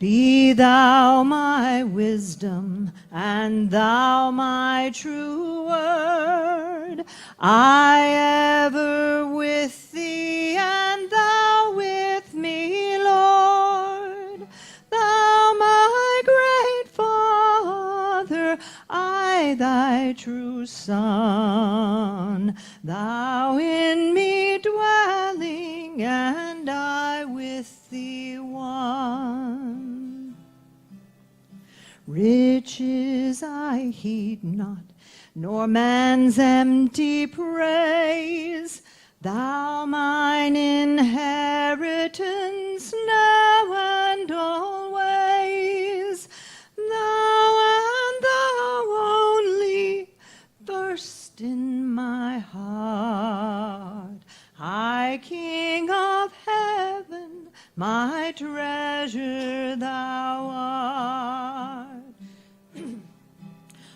Be thou my wisdom, and thou my true word. I ever with thee, and thou with me, Lord. Thou my great Father, I thy true Son. Thou in me dwelling, and I with thee one. Riches I heed not, nor man's empty praise. Thou mine inheritance now and always. Thou and thou only burst in my heart. High King of heaven, my treasure thou art.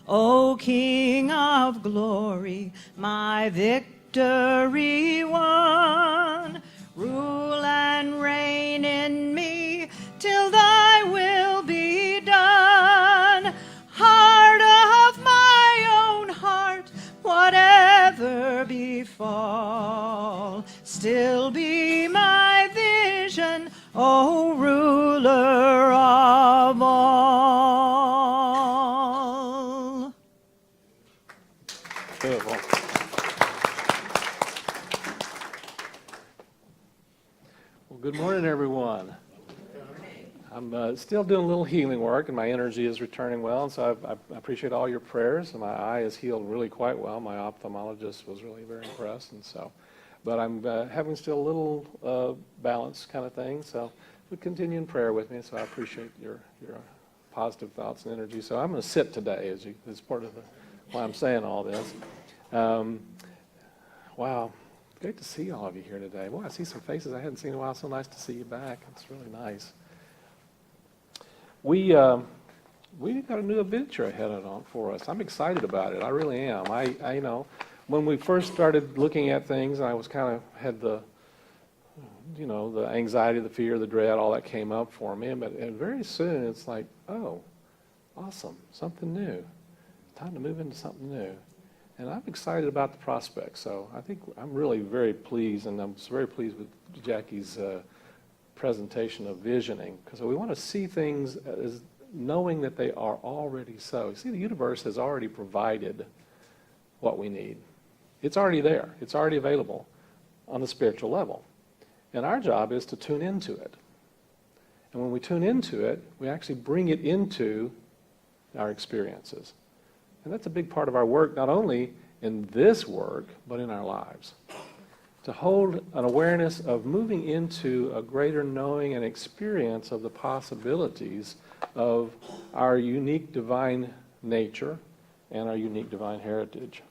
O King of glory, my victory won, rule and reign in me till thy will be done. Heart of my own heart, whatever befall, still be my vision, O ruler of all. Beautiful. Well, good morning, everyone. I'm still doing a little healing work, and my energy is returning well, and so I appreciate all your prayers. And my eye is healed really quite well. My ophthalmologist was really very impressed, and so. But I'm having still a little balance kind of thing, so would continue in prayer with me. So I appreciate your positive thoughts and energy. So I'm going to sit today as part of why I'm saying all this. Wow. Great to see all of you here today. Boy, I see some faces I hadn't seen in a while. So nice to see you back. It's really nice. We got a new adventure ahead for us. I'm excited about it. I really am. I when we first started looking at things, I was had the anxiety, the fear, the dread, all that came up for me. And very soon it's like, oh, awesome, something new. Time to move into something new. And I'm excited about the prospects. So I think I'm really very pleased, and I'm very pleased with Jackie's presentation of visioning, because we want to see things as knowing that they are already so. You see, the universe has already provided what we need. It's already there. It's already available on the spiritual level. And our job is to tune into it. And when we tune into it, we actually bring it into our experiences. And that's a big part of our work, not only in this work, but in our lives. To hold an awareness of moving into a greater knowing and experience of the possibilities of our unique divine nature and our unique divine heritage.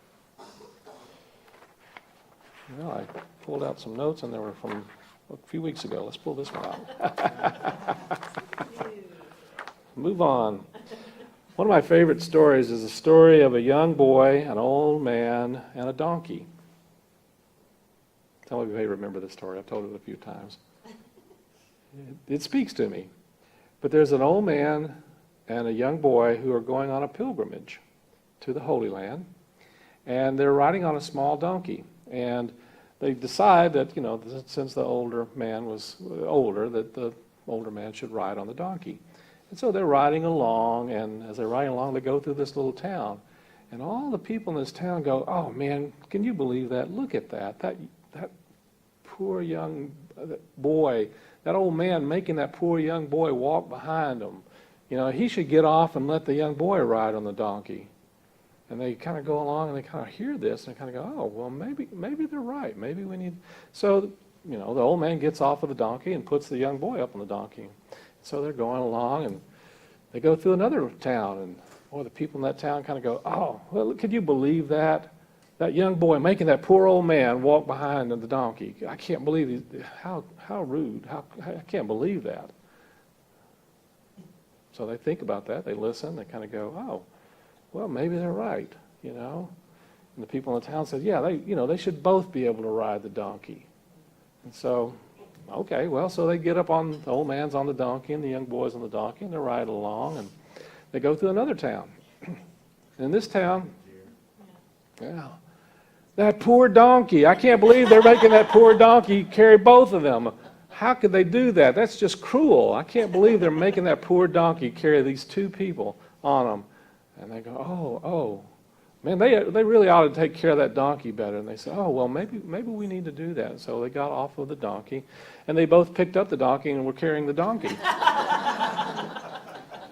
Well, I pulled out some notes, and they were from a few weeks ago. Let's pull this one out. Move on. One of my favorite stories is a story of a young boy, an old man, and a donkey. Some of you may remember this story. I've told it a few times. It speaks to me. But there's an old man and a young boy who are going on a pilgrimage to the Holy Land, and they're riding on a small donkey. And they decide that, since the older man was older, that the older man should ride on the donkey. And so they're riding along, and as they're riding along, they go through this little town. And all the people in this town go, oh, man, can you believe that? Look at that. That poor young boy, that old man making that poor young boy walk behind him. He should get off and let the young boy ride on the donkey. And they kind of go along, and they kind of hear this, and they kind of go, oh, well, maybe they're right. Maybe we need... So, the old man gets off of the donkey and puts the young boy up on the donkey. So they're going along, and they go through another town, and the people in that town kind of go, oh, well, could you believe that? That young boy making that poor old man walk behind the donkey. I can't believe how rude. I can't believe that. So they think about that. They listen. They kind of go, oh, well, maybe they're right, And the people in the town said, yeah, they should both be able to ride the donkey. And so Okay, well, so they get up on, the old man's on the donkey and the young boy's on the donkey, and they're riding along, and they go through another town. In this town, yeah, that poor donkey. I can't believe they're making that poor donkey carry both of them. How could they do that? That's just cruel. I can't believe they're making that poor donkey carry these two people on them. And they go, oh, man, they really ought to take care of that donkey better. And they say, oh, well, maybe we need to do that. So they got off of the donkey, and they both picked up the donkey and were carrying the donkey.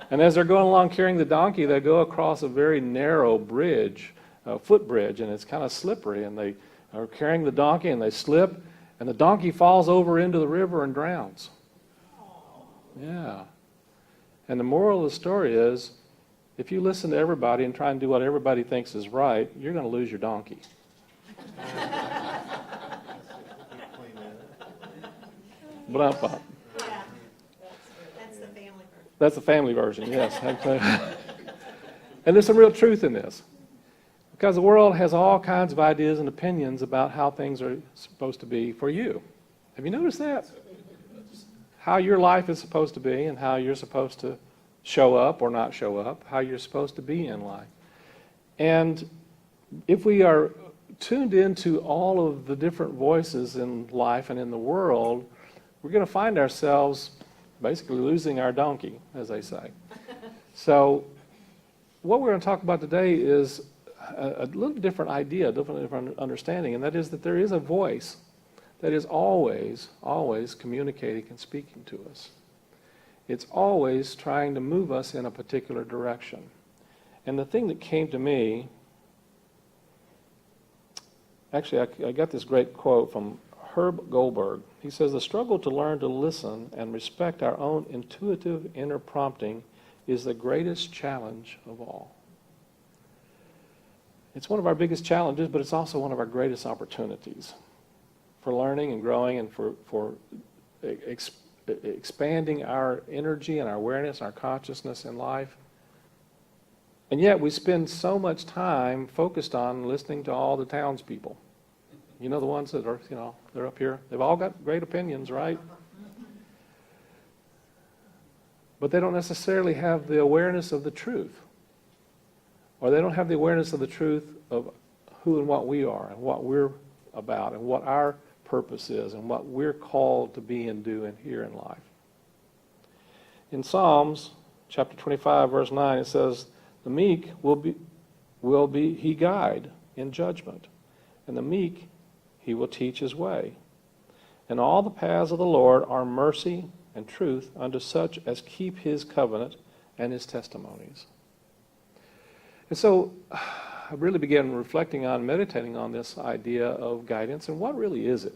And as they're going along carrying the donkey, they go across a very narrow bridge, a footbridge, and it's kind of slippery. And they are carrying the donkey, and they slip, and the donkey falls over into the river and drowns. Yeah. And the moral of the story is, if you listen to everybody and try and do what everybody thinks is right, you're going to lose your donkey. Blah. Yeah, that's the family version. That's the family version, yes. And there's some real truth in this. Because the world has all kinds of ideas and opinions about how things are supposed to be for you. Have you noticed that? How your life is supposed to be and how you're supposed to show up or not show up, how you're supposed to be in life. And if we are tuned into all of the different voices in life and in the world, we're going to find ourselves basically losing our donkey, as they say. So what we're going to talk about today is a little different idea, a different understanding, and that is that there is a voice that is always communicating and speaking to us. It's always trying to move us in a particular direction. And the thing that came to me, actually I got this great quote from Herb Goldberg. He says, "The struggle to learn to listen and respect our own intuitive inner prompting is the greatest challenge of all." It's one of our biggest challenges, but it's also one of our greatest opportunities for learning and growing and for expanding our energy and our awareness, our consciousness in life. And yet we spend so much time focused on listening to all the townspeople. You know, the ones that are, they're up here. They've all got great opinions, right? But they don't necessarily have the awareness of the truth. Or they don't have the awareness of the truth of who and what we are and what we're about and what our purpose is and what we're called to be and do and here in life. In Psalms chapter 25, verse 9, it says, "The meek will be he guide in judgment, and the meek he will teach his way. And all the paths of the Lord are mercy and truth unto such as keep his covenant and his testimonies." And so I really began reflecting on, meditating on this idea of guidance and what really is it.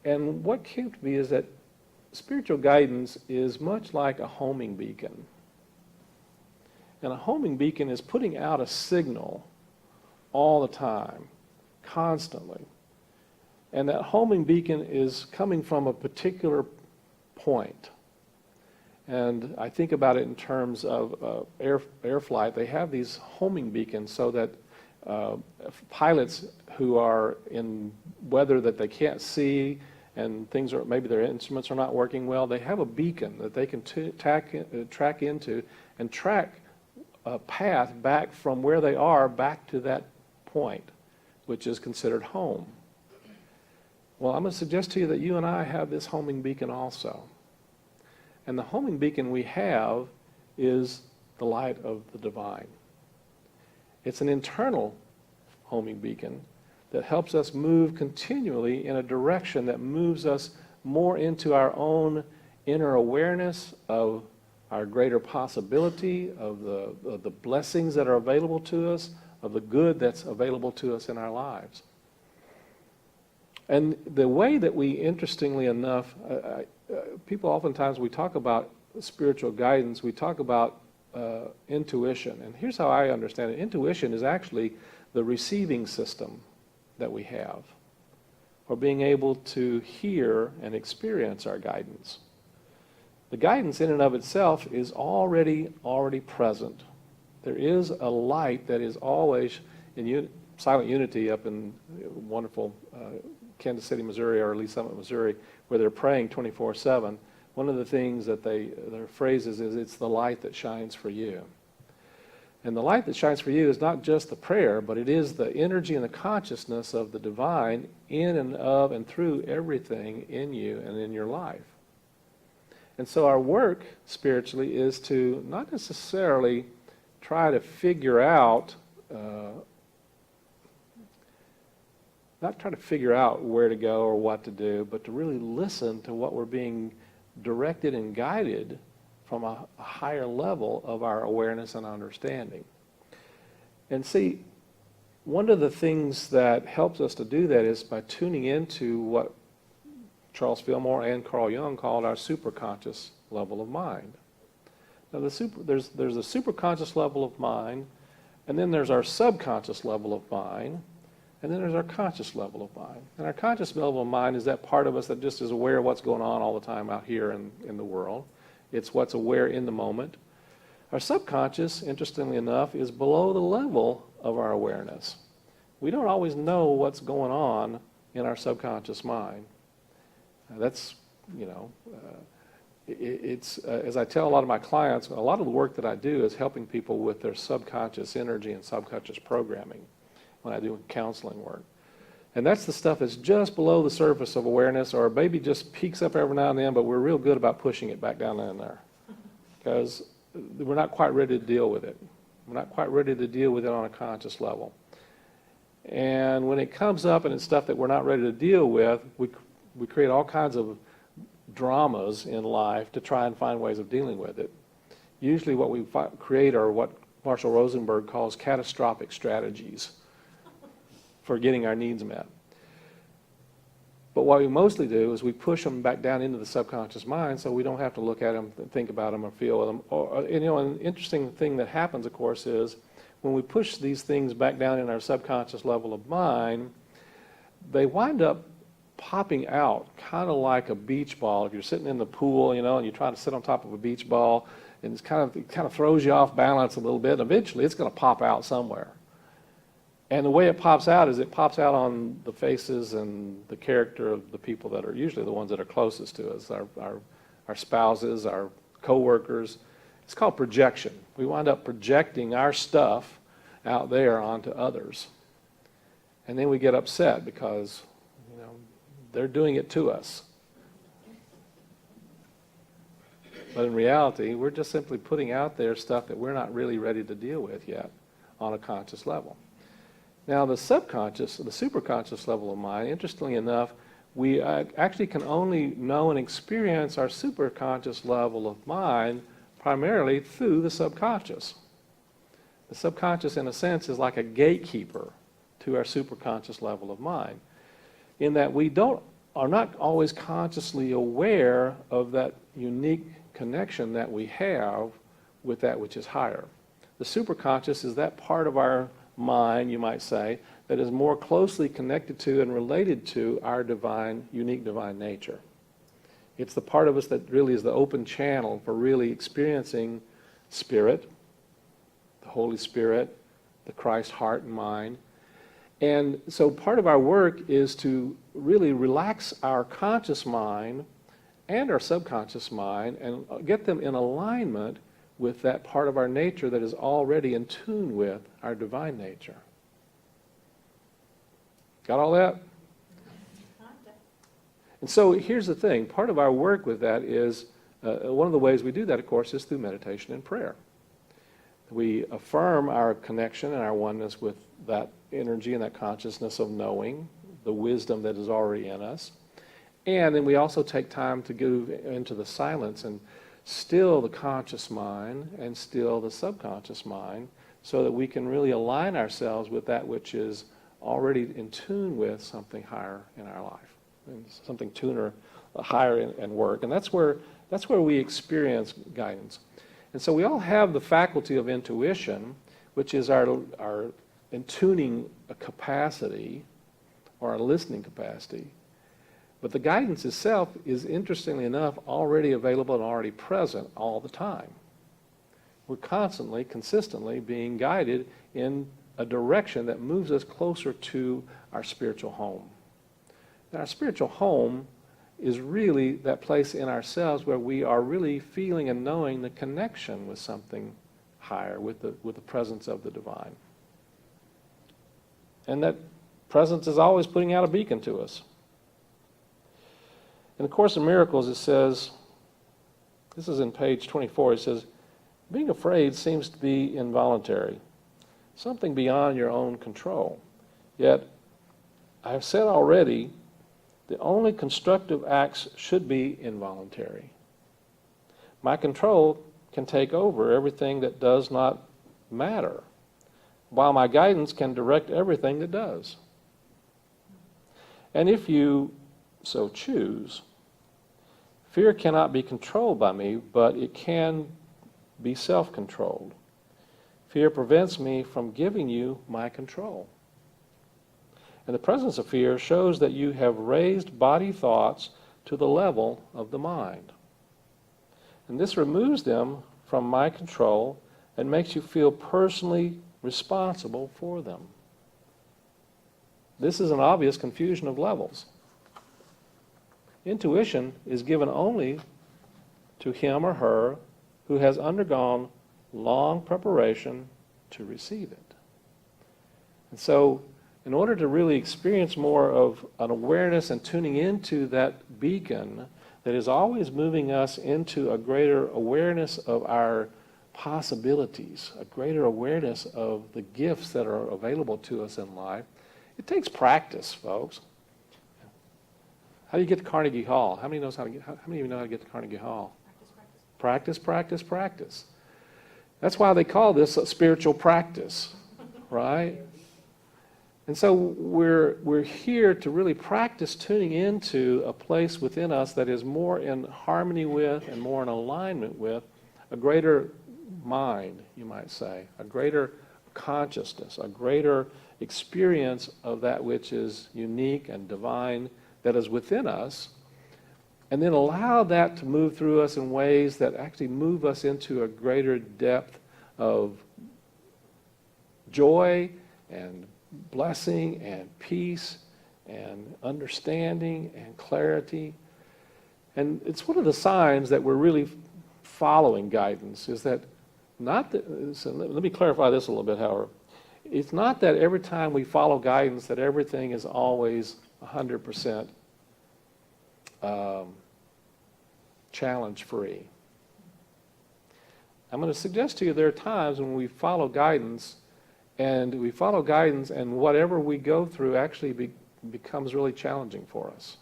And what came to me is that spiritual guidance is much like a homing beacon. And a homing beacon is putting out a signal all the time, constantly. And that homing beacon is coming from a particular point. And I think about it in terms of air flight. They have these homing beacons so that pilots who are in weather that they can't see and things are, maybe their instruments are not working well, they have a beacon that they can track into and track a path back from where they are back to that point, which is considered home. Well, I'm going to suggest to you that you and I have this homing beacon also. And the homing beacon we have is the light of the divine. It's an internal homing beacon that helps us move continually in a direction that moves us more into our own inner awareness of our greater possibility, of the blessings that are available to us, of the good that's available to us in our lives. And the way that we, interestingly enough, people oftentimes, we talk about spiritual guidance, we talk about intuition. And here's how I understand it. Intuition is actually the receiving system that we have for being able to hear and experience our guidance. The guidance in and of itself is already present. There is a light that is always in Silent Unity up in wonderful Kansas City, Missouri, or Lee Summit, Missouri. where they're praying 24/7, one of the things that their phrases is, it's the light that shines for you. And the light that shines for you is not just the prayer, but it is the energy and the consciousness of the divine in and of and through everything in you and in your life. And so our work spiritually is to not necessarily try to figure out, where to go or what to do, but to really listen to what we're being directed and guided from a higher level of our awareness and understanding. And see, one of the things that helps us to do that is by tuning into what Charles Fillmore and Carl Jung called our superconscious level of mind. Now there's a superconscious level of mind, and then there's our subconscious level of mind, and then there's our conscious level of mind. And our conscious level of mind is that part of us that just is aware of what's going on all the time out here in the world. It's what's aware in the moment. Our subconscious, interestingly enough, is below the level of our awareness. We don't always know what's going on in our subconscious mind. That's, it's as I tell a lot of my clients, a lot of the work that I do is helping people with their subconscious energy and subconscious programming when I do counseling work. And that's the stuff that's just below the surface of awareness, or maybe just peeks up every now and then, but we're real good about pushing it back down in there because we're not quite ready to deal with it. We're not quite ready to deal with it on a conscious level. And when it comes up and it's stuff that we're not ready to deal with, we create all kinds of dramas in life to try and find ways of dealing with it. Usually what we create are what Marshall Rosenberg calls catastrophic strategies for getting our needs met. But what we mostly do is we push them back down into the subconscious mind so we don't have to look at them, think about them, or feel them. An interesting thing that happens, of course, is when we push these things back down in our subconscious level of mind, they wind up popping out kind of like a beach ball. If you're sitting in the pool, and you're trying to sit on top of a beach ball, and it kind of throws you off balance a little bit, and eventually it's going to pop out somewhere. And the way it pops out is it pops out on the faces and the character of the people that are usually the ones that are closest to us, our spouses, our co-workers. It's called projection. We wind up projecting our stuff out there onto others. And then we get upset because, they're doing it to us. But in reality, we're just simply putting out there stuff that we're not really ready to deal with yet on a conscious level. Now, the subconscious, the superconscious level of mind, interestingly enough, we actually can only know and experience our superconscious level of mind primarily through the subconscious. The subconscious, in a sense, is like a gatekeeper to our superconscious level of mind, in that we are not always consciously aware of that unique connection that we have with that which is higher. The superconscious is that part of our mind, you might say, that is more closely connected to and related to our unique divine nature. It's the part of us that really is the open channel for really experiencing Spirit, the Holy Spirit, the Christ heart and mind. And so part of our work is to really relax our conscious mind and our subconscious mind and get them in alignment with that part of our nature that is already in tune with our divine nature. Got all that? And so here's the thing. Part of our work with that is, one of the ways we do that, of course, is through meditation and prayer. We affirm our connection and our oneness with that energy and that consciousness of knowing, the wisdom that is already in us. And then we also take time to go into the silence and still the conscious mind and still the subconscious mind so that we can really align ourselves with that which is already in tune with something higher in our life, and something tuner higher in work. And that's where we experience guidance. And so we all have the faculty of intuition, which is our intuning capacity or our listening capacity. But the guidance itself is, interestingly enough, already available and already present all the time. We're constantly, consistently being guided in a direction that moves us closer to our spiritual home. Now, our spiritual home is really that place in ourselves where we are really feeling and knowing the connection with something higher, with the presence of the divine. And that presence is always putting out a beacon to us. In the Course in Miracles, it says, this is in page 24, it says, being afraid seems to be involuntary, something beyond your own control. Yet, I have said already, the only constructive acts should be involuntary. My control can take over everything that does not matter, while my guidance can direct everything that does. And if you so choose, fear cannot be controlled by me, but it can be self-controlled. Fear prevents me from giving you my control. And the presence of fear shows that you have raised body thoughts to the level of the mind. And this removes them from my control and makes you feel personally responsible for them. This is an obvious confusion of levels. Intuition is given only to him or her who has undergone long preparation to receive it. And so, in order to really experience more of an awareness and tuning into that beacon that is always moving us into a greater awareness of our possibilities, a greater awareness of the gifts that are available to us in life, it takes practice, folks. How do you get to Carnegie Hall? How many of you know how to get to Carnegie Hall? Practice, practice, practice. That's why they call this a spiritual practice, right? And so we're here to really practice tuning into a place within us that is more in harmony with and more in alignment with a greater mind, you might say, a greater consciousness, a greater experience of that which is unique and divine that is within us, and then allow that to move through us in ways that actually move us into a greater depth of joy and blessing and peace and understanding and clarity. And it's one of the signs that we're really following guidance, is that not that, so let me clarify this a little bit, however. It's not that every time we follow guidance that everything is always 100% challenge-free. I'm going to suggest to you there are times when we follow guidance and whatever we go through actually becomes really challenging for us.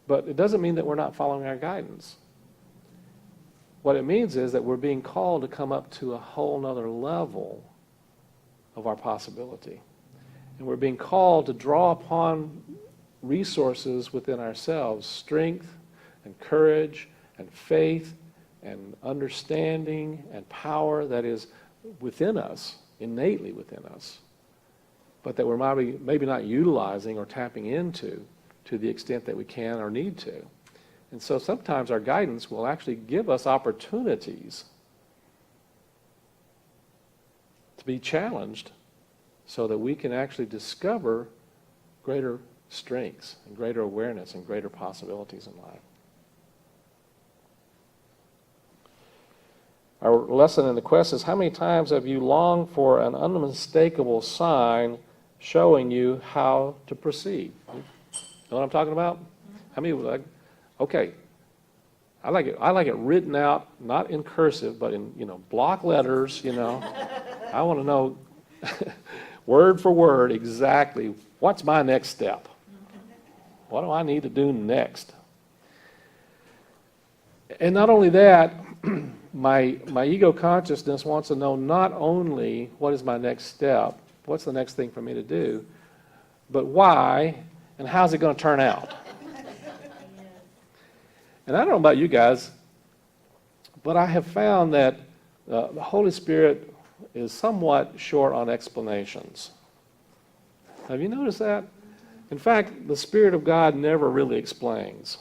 But it doesn't mean that we're not following our guidance. What it means is that we're being called to come up to a whole nother level of our possibility. And we're being called to draw upon resources within ourselves, strength and courage and faith and understanding and power that is within us, innately within us, but that we're maybe not utilizing or tapping into to the extent that we can or need to. And so sometimes our guidance will actually give us opportunities to be challenged so that we can actually discover greater strengths and greater awareness and greater possibilities in life. Our lesson in the quest is, how many times have you longed for an unmistakable sign showing you how to proceed? You know what I'm talking about? How many would like, okay, I like it written out, not in cursive, but in, block letters, I want to know word for word exactly what's my next step. What do I need to do next? And not only that, my ego consciousness wants to know not only what is my next step, what's the next thing for me to do, but why and how's it going to turn out? And I don't know about you guys, but I have found that the Holy Spirit is somewhat short on explanations. Have you noticed that? In fact, the Spirit of God never really explains,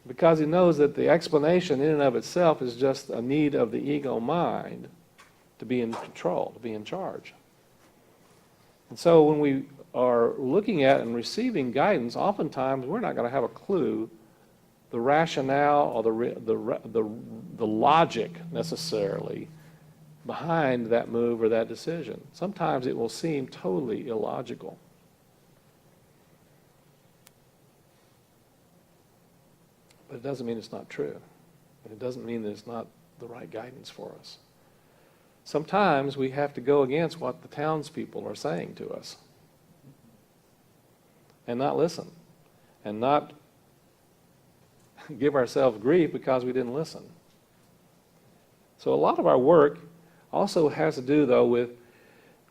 because he knows that the explanation in and of itself is just a need of the ego mind to be in control, to be in charge. And so when we are looking at and receiving guidance, oftentimes we're not going to have a clue the rationale or the logic necessarily behind that move or that decision. Sometimes it will seem totally illogical. But it doesn't mean it's not true. And it doesn't mean that it's not the right guidance for us. Sometimes we have to go against what the townspeople are saying to us and not listen and not give ourselves grief because we didn't listen. So a lot of our work also has to do, though, with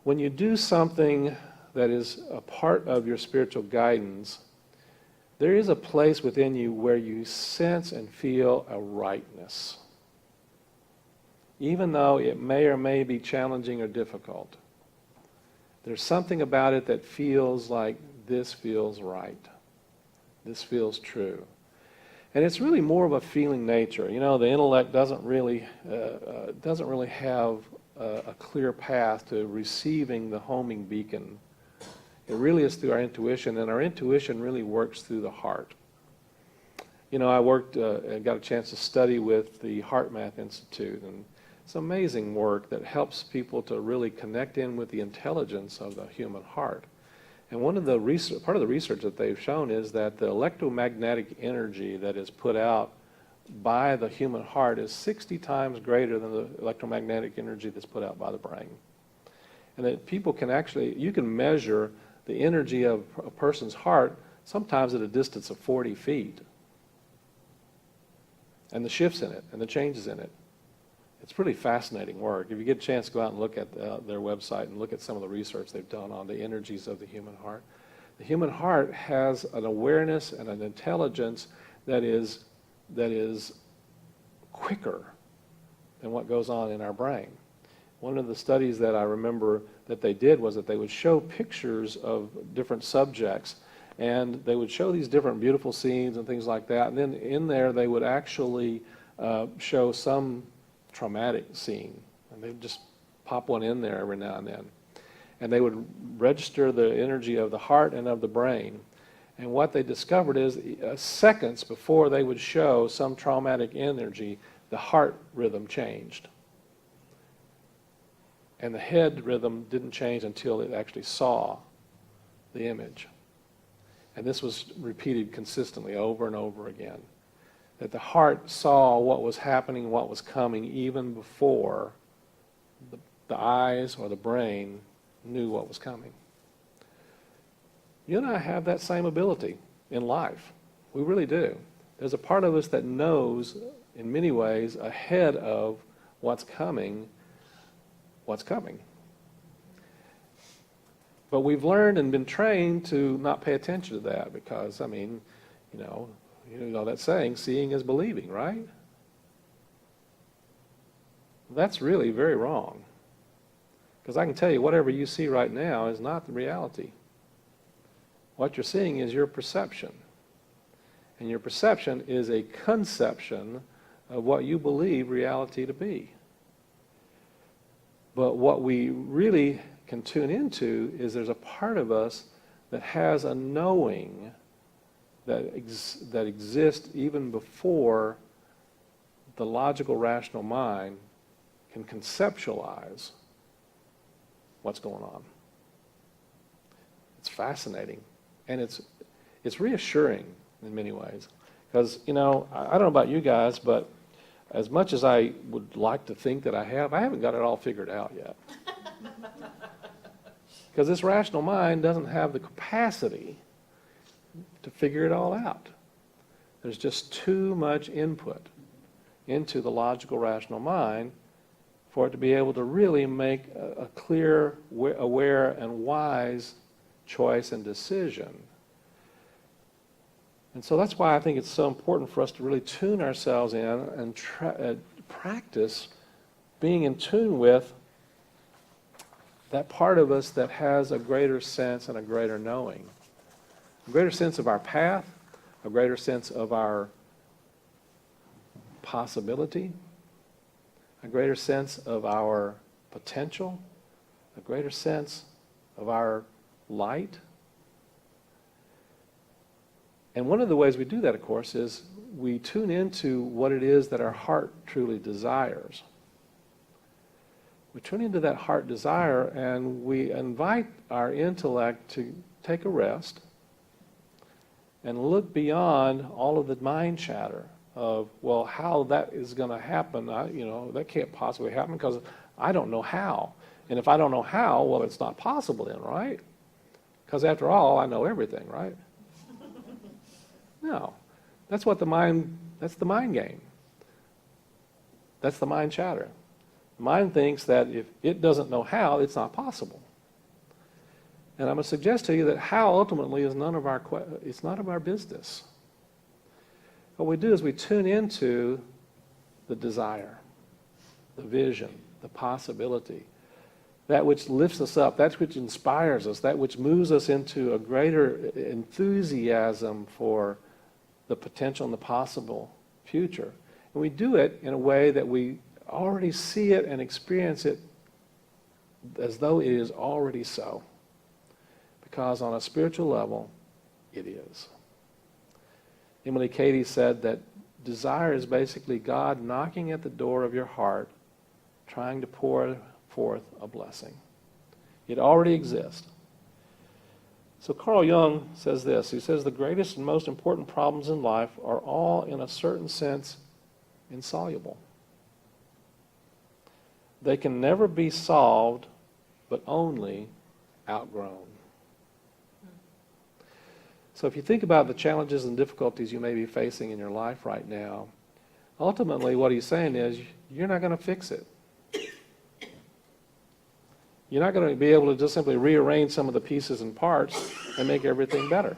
when you do something that is a part of your spiritual guidance, there is a place within you where you sense and feel a rightness, even though it may or may be challenging or difficult. There's something about it that feels like this feels right. This feels true. And it's really more of a feeling nature. You know, the intellect doesn't really have a clear path to receiving the homing beacon. It really is through our intuition, and our intuition really works through the heart. You know, I got a chance to study with the Heart Math Institute, and it's amazing work that helps people to really connect in with the intelligence of the human heart. And part of the research that they've shown is that the electromagnetic energy that is put out by the human heart is 60 times greater than the electromagnetic energy that's put out by the brain. And that people can actually, you can measure the energy of a person's heart sometimes at a distance of 40 feet. And the shifts in it and the changes in it. It's pretty fascinating work. If you get a chance to go out and look at their website and look at some of the research they've done on the energies of the human heart. The human heart has an awareness and an intelligence that is quicker than what goes on in our brain. One of the studies that I remember that they did was that they would show pictures of different subjects, and they would show these different beautiful scenes and things like that, and then in there they would actually show some traumatic scene, and they'd just pop one in there every now and then. And they would register the energy of the heart and of the brain. And what they discovered is seconds before they would show some traumatic energy, the heart rhythm changed. And the head rhythm didn't change until it actually saw the image. And this was repeated consistently over and over again. That the heart saw what was happening, what was coming, even before the eyes or the brain knew what was coming. You and I have that same ability in life. We really do. There's a part of us that knows, in many ways, ahead of what's coming. But we've learned and been trained to not pay attention to that because, I mean, you know that saying, seeing is believing, right? That's really very wrong. Because I can tell you, whatever you see right now is not the reality. What you're seeing is your perception. And your perception is a conception of what you believe reality to be. But what we really can tune into is there's a part of us that has a knowing that exists even before the logical, rational mind can conceptualize what's going on. It's fascinating, and it's reassuring in many ways. Because, I don't know about you guys, but as much as I would like to think that I haven't got it all figured out yet. Because this rational mind doesn't have the capacity to figure it all out. There's just too much input into the logical, rational mind for it to be able to really make a clear, aware, and wise choice and decision. And so that's why I think it's so important for us to really tune ourselves in and practice being in tune with that part of us that has a greater sense and a greater knowing. A greater sense of our path, a greater sense of our possibility, a greater sense of our potential, a greater sense of our light And one of the ways we do that, of course, is we tune into what it is that our heart truly desires. We tune into that heart desire and we invite our intellect to take a rest and look beyond all of the mind chatter of, well, how that is going to happen. That can't possibly happen because I don't know how. And if I don't know how, well, it's not possible then, right? Because after all, I know everything, right? No. That's the mind game. That's the mind chatter. The mind thinks that if it doesn't know how, it's not possible. And I'm going to suggest to you that how ultimately is none of our business. What we do is we tune into the desire, the vision, the possibility, that which lifts us up, that which inspires us, that which moves us into a greater enthusiasm for the potential and the possible future. And we do it in a way that we already see it and experience it as though it is already so. Because on a spiritual level, it is. Emily Cady said that desire is basically God knocking at the door of your heart, trying to pour forth a blessing. It already exists. So Carl Jung says this. He says the greatest and most important problems in life are all, in a certain sense, insoluble. They can never be solved, but only outgrown. So if you think about the challenges and difficulties you may be facing in your life right now, ultimately what he's saying is you're not going to fix it. You're not going to be able to just simply rearrange some of the pieces and parts and make everything better.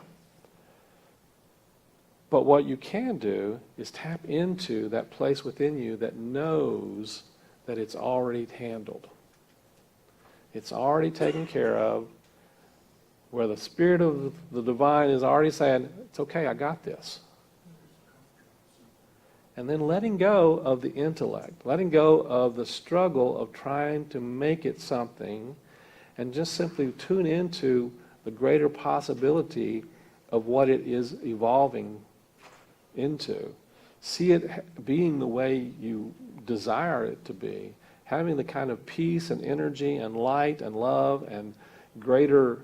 But what you can do is tap into that place within you that knows that it's already handled. It's already taken care of, where the Spirit of the Divine is already saying, it's okay, I got this. And then letting go of the intellect, letting go of the struggle of trying to make it something, and just simply tune into the greater possibility of what it is evolving into. See it being the way you desire it to be, having the kind of peace and energy and light and love and greater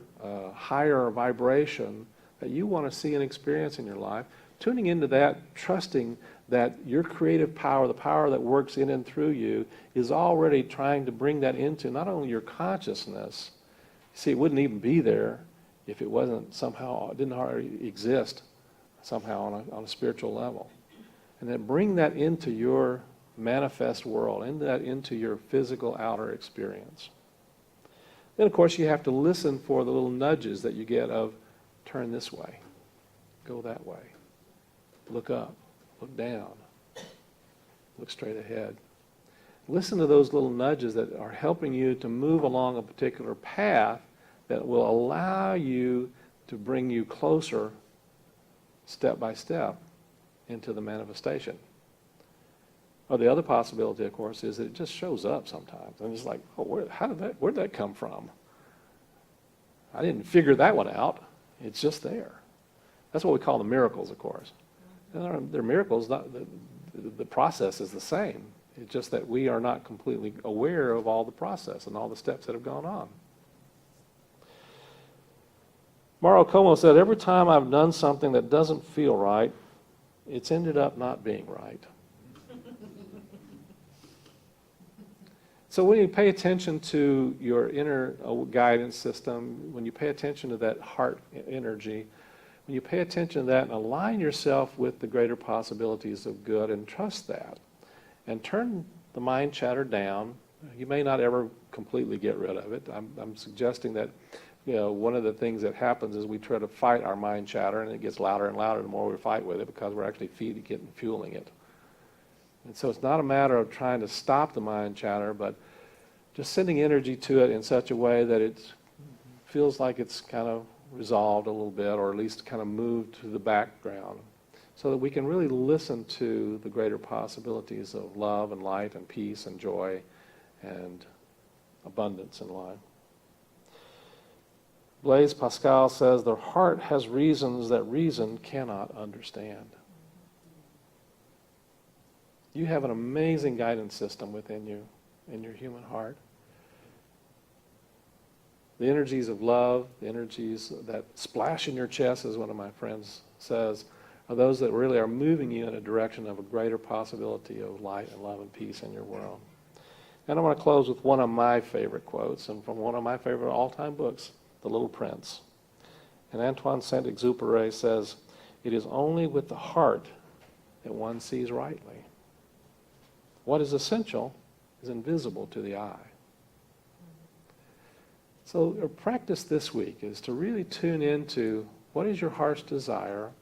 higher vibration that you want to see and experience in your life, tuning into that, trusting that your creative power, the power that works in and through you, is already trying to bring that into not only your consciousness. See, it wouldn't even be there if it wasn't somehow, it didn't already exist somehow on a spiritual level. And then bring that into your manifest world, into your physical outer experience. Then, of course, you have to listen for the little nudges that you get of turn this way, go that way, look up, look down, look straight ahead. Listen to those little nudges that are helping you to move along a particular path that will allow you to bring you closer, step by step, into the manifestation. Or the other possibility, of course, is that it just shows up sometimes. And it's like, oh, where'd that come from? I didn't figure that one out. It's just there. That's what we call the miracles, of course. And they're miracles, the process is the same. It's just that we are not completely aware of all the process and all the steps that have gone on. Mario Como said, every time I've done something that doesn't feel right, it's ended up not being right. So when you pay attention to your inner guidance system, when you pay attention to that heart energy, when you pay attention to that and align yourself with the greater possibilities of good and trust that, and turn the mind chatter down, you may not ever completely get rid of it. I'm suggesting that one of the things that happens is we try to fight our mind chatter, and it gets louder and louder the more we fight with it because we're actually fueling it. And so it's not a matter of trying to stop the mind chatter, but just sending energy to it in such a way that it feels like it's kind of resolved a little bit, or at least kind of moved to the background, so that we can really listen to the greater possibilities of love and light and peace and joy and abundance in life. Blaise Pascal says, the heart has reasons that reason cannot understand. You have an amazing guidance system within you, in your human heart. The energies of love, the energies that splash in your chest, as one of my friends says, are those that really are moving you in a direction of a greater possibility of light and love and peace in your world. And I want to close with one of my favorite quotes, and from one of my favorite all-time books, The Little Prince. And Antoine Saint-Exupéry says, "It is only with the heart that one sees rightly. What is essential is invisible to the eye." So our practice this week is to really tune into what is your heart's desire,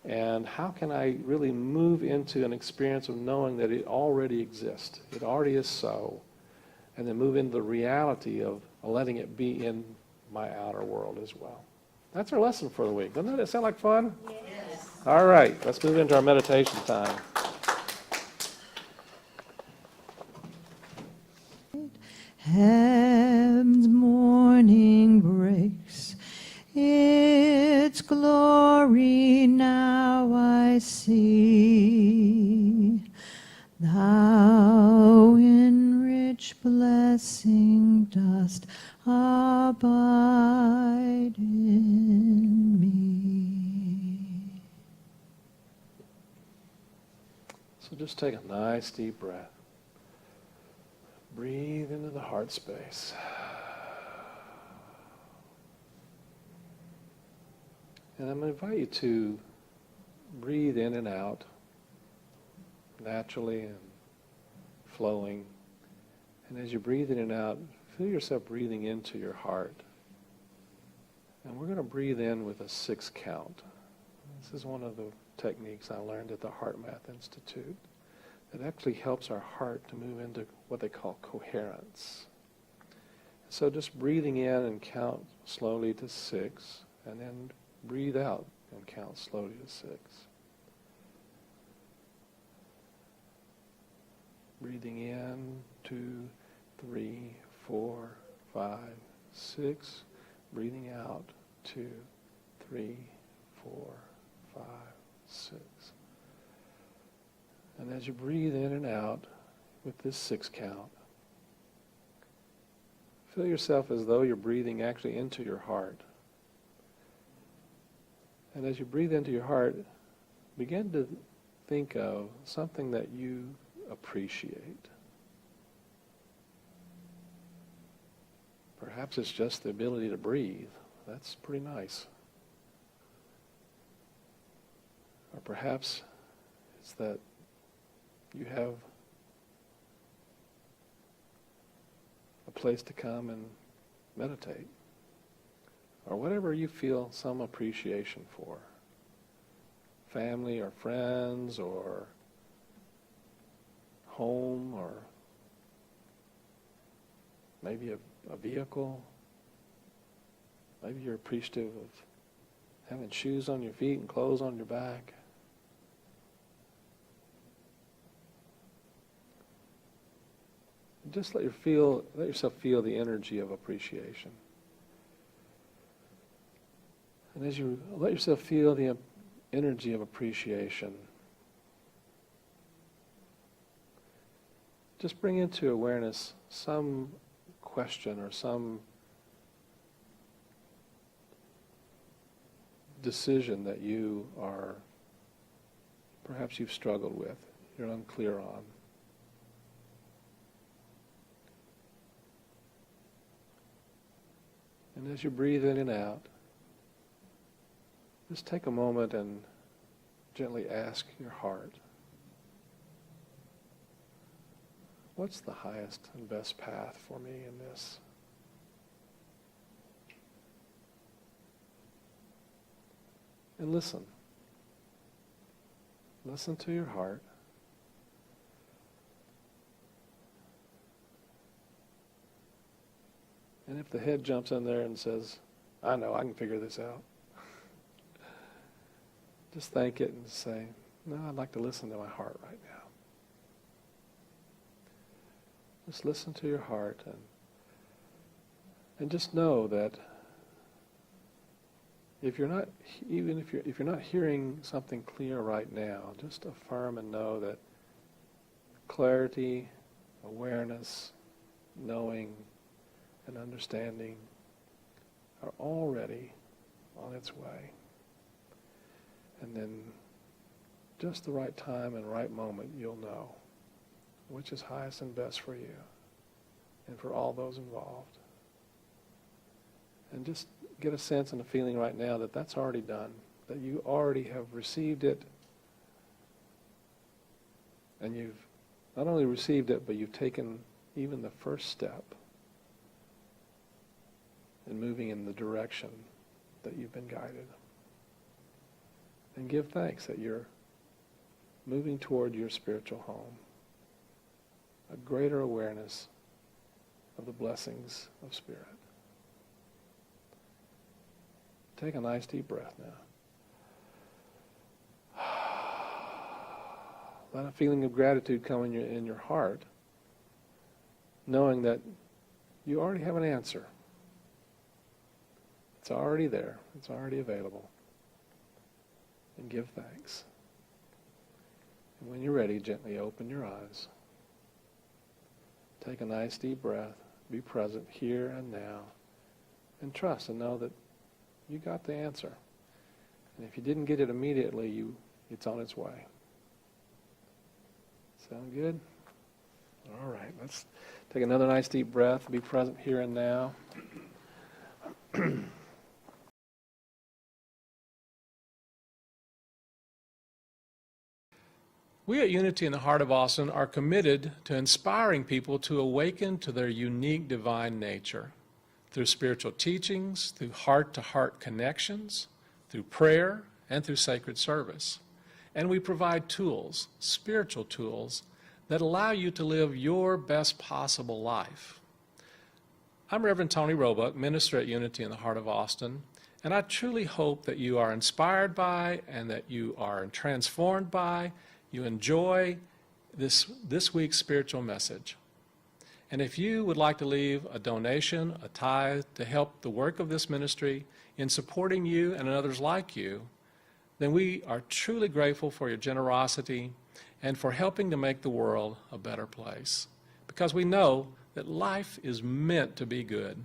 and how can I really move into an experience of knowing that it already exists, it already is so, and then move into the reality of letting it be in my outer world as well. That's our lesson for the week. Doesn't that sound like fun? Yes. All right, let's move into our meditation time. Heaven's morning breaks, its glory now I see. Thou in rich blessing dost abide in me. So just take a nice deep breath. Breathe into the heart space. And I'm going to invite you to breathe in and out naturally and flowing. And as you breathe in and out, feel yourself breathing into your heart. And we're going to breathe in with a 6 count. This is one of the techniques I learned at the Heart Math Institute. It actually helps our heart to move into what they call coherence. So just breathing in and count slowly to 6, and then breathe out and count slowly to 6. Breathing in, 2, 3, 4, 5, 6. Breathing out, 2, 3, 4, 5, 6. And as you breathe in and out with this 6 count, feel yourself as though you're breathing actually into your heart. And as you breathe into your heart, begin to think of something that you appreciate. Perhaps it's just the ability to breathe. That's pretty nice. Or perhaps it's that you have a place to come and meditate, or whatever you feel some appreciation for. Family or friends or home, or maybe a vehicle. Maybe you're appreciative of having shoes on your feet and clothes on your back. Just let yourself feel the energy of appreciation. And as you let yourself feel the energy of appreciation, just bring into awareness some question or some decision that perhaps you've struggled with, you're unclear on. And as you breathe in and out, just take a moment and gently ask your heart, what's the highest and best path for me in this? And listen. Listen to your heart. And if the head jumps in there and says, I know, I can figure this out, just thank it and say, no, I'd like to listen to my heart right now. Just listen to your heart and just know that if you're not, even if you're not hearing something clear right now, just affirm and know that clarity, awareness, knowing, and understanding are already on its way. And then just the right time and right moment, you'll know which is highest and best for you and for all those involved. And just get a sense and a feeling right now that that's already done, that you already have received it, and you've not only received it, but you've taken even the first step in moving in the direction that you've been guided. And give thanks that you're moving toward your spiritual home, a greater awareness of the blessings of Spirit. Take a nice deep breath now. Let a feeling of gratitude come in your heart, knowing that you already have an answer. It's already there. It's already available. And give thanks. And when you're ready, gently open your eyes. Take a nice deep breath. Be present here and now. And trust and know that you got the answer. And if you didn't get it immediately, it's on its way. Sound good? All right, let's take another nice deep breath. Be present here and now. We at Unity in the Heart of Austin are committed to inspiring people to awaken to their unique divine nature through spiritual teachings, through heart-to-heart connections, through prayer, and through sacred service. And we provide tools, spiritual tools, that allow you to live your best possible life. I'm Reverend Tony Roebuck, minister at Unity in the Heart of Austin, and I truly hope that you are inspired by and that you are transformed by, you enjoy this week's spiritual message. And if you would like to leave a donation, a tithe, to help the work of this ministry in supporting you and others like you, then we are truly grateful for your generosity and for helping to make the world a better place. Because we know that life is meant to be good.